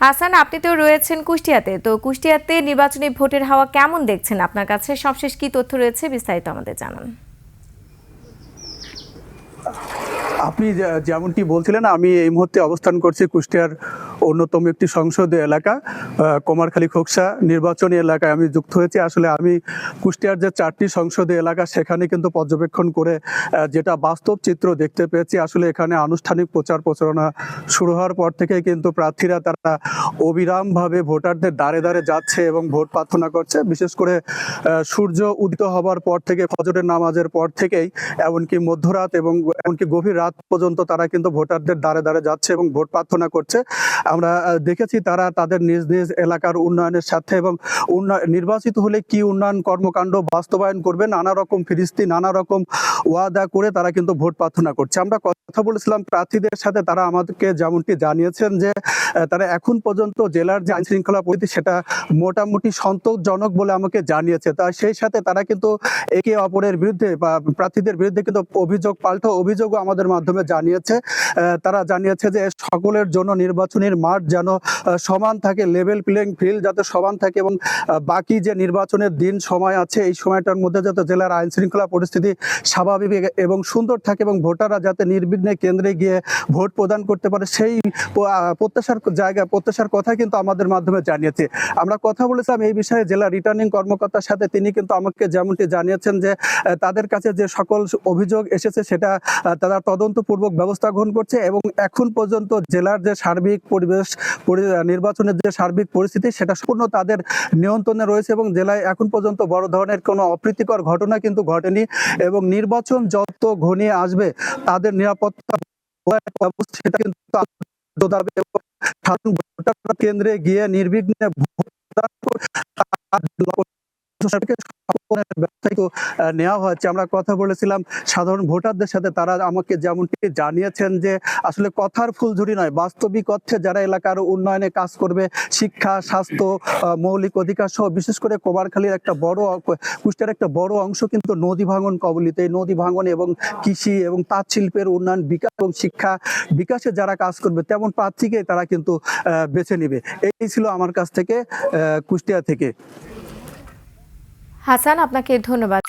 হাসান, আপনি তো রয়েছেন কুষ্টিয়াতে। তো কুষ্টিয়াতে নির্বাচনী ভোটের হাওয়া কেমন দেখছেন? আপনার কাছে সবশেষ কি তথ্য রয়েছে বিস্তারিত আমাদের জানান। আপনি যেমনটি বলছিলেন, আমি এই মুহূর্তে অবস্থান করছি কুষ্টিয়ার অন্যতম একটি সংসদীয় এলাকা কুমারখালী খোকসা নির্বাচনী এলাকায় আমি যুক্ত হয়েছি। আসলে আমি কুষ্টিয়ার যে 4টি সংসদীয় এলাকা সেখানে কিন্তু পর্যবেক্ষণ করে যেটা বাস্তব চিত্র দেখতে পেয়েছি, আসলে এখানে আনুষ্ঠানিক প্রচার প্রচারণা শুরু হওয়ার পর থেকে কিন্তু প্রার্থীরা তারা অবিরামভাবে ভোটারদের দ্বারে দ্বারে যাচ্ছে এবং ভোট প্রার্থনা করছে। বিশেষ করে সূর্য উদিত হবার পর থেকে, ফজরের নামাজের পর থেকেই এমনকি মধ্যরাত এবং এমনকি গভীর রাত পর্যন্ত তারা কিন্তু ভোটারদের দ্বারে দ্বারে যাচ্ছে এবং ভোট প্রার্থনা করছে। আমরা দেখেছি তারা তাদের নিজ নিজ এলাকার উন্নয়নের সাথে এবং নির্বাচিত হলে কি উন্নয়ন কর্মকাণ্ড বাস্তবায়ন করবে, নানা রকম ফিরিস্তি, নানা রকম ওয়াদা করে তারা কিন্তু ভোট প্রার্থনা করছে। আমরা কথা বলেছিলাম প্রার্থীদের সাথে, তারা আমাদেরকে যেমনটি জানিয়েছেন যে তারা এখন পর্যন্ত জেলার যে আইন শৃঙ্খলা পরিস্থিতি সেটা মোটামুটি সন্তোষজনক বলে আমাকে জানিয়েছে। তা সেই সাথে তারা কিন্তু একে অপরের বিরুদ্ধে বা প্রার্থীদের বিরুদ্ধে কিন্তু পাল্টা অভিযোগও আমাদের মাধ্যমে জানিয়েছে। তারা জানিয়েছে যে সকলের জন্য নির্বাচনের মাঠ যেন সমান থাকে, লেভেল প্লেইং ফিল্ড যাতে সমান থাকে এবং বাকি যে নির্বাচনের দিন সময় আছে এই সময়টার মধ্যে যাতে জেলার আইন শৃঙ্খলা পরিস্থিতি স্বাভাবিক এবং সুন্দর থাকে এবং ভোটাররা যাতে নির্বিঘ্নে কেন্দ্রে গিয়ে ভোট প্রদান করতে পারে, সেই প্রত্যাশার কথা কিন্তু আমাদের মাধ্যমে জানিয়েছে। আমরা কথা বলেছিলাম এই বিষয়ে জেলা রিটার্নিং কর্মকর্তার সাথে, তিনি কিন্তু আমাকে যেমনটি জানিয়েছেন যে তাদের কাছে যে সকল অভিযোগ এসেছে সেটা তারা তদন্তপূর্বক ব্যবস্থা গ্রহণ করছে এবং এখন পর্যন্ত জেলার যে সার্বিক পরিবেশ, নির্বাচনের যে সার্বিক পরিস্থিতি সেটা সম্পূর্ণ তাদের নিয়ন্ত্রণে রয়েছে এবং জেলায় এখন পর্যন্ত বড় ধরনের কোনো অপ্রীতিকর ঘটনা কিন্তু ঘটেনি এবং নির্বাচন যত ঘনিয়ে আসবে তাদের নিরাপত্তা ব্যবস্থা সেটা কিন্তু কেন্দ্রে গিয়ে নির্বিঘ্নে নেওয়া হয়েছে। আমরা কথা বলেছিলাম সাধারণ ভোটারদের সাথে, তারা আমাকে যেমনটি জানিয়েছেন যে আসলে কথার ফুলঝুরি নয়, বাস্তবিক অর্থে যারা এলাকার উন্নয়নে কাজ করবে, শিক্ষা, স্বাস্থ্য, মৌলিক অধিকার সহ বিশেষ করে কুমারখালীর কুষ্টিয়ার একটা বড় অংশ কিন্তু নদী ভাঙন কবলিত। এই নদী ভাঙন এবং কৃষি এবং তাঁত শিল্পের উন্নয়ন, বিকাশ এবং শিক্ষা বিকাশে যারা কাজ করবে তেমন প্রার্থীকে তারা কিন্তু বেছে নিবে। এই ছিল আমার কাছ থেকে কুষ্টিয়া থেকে। হাসান, আপনাকে ধন্যবাদ।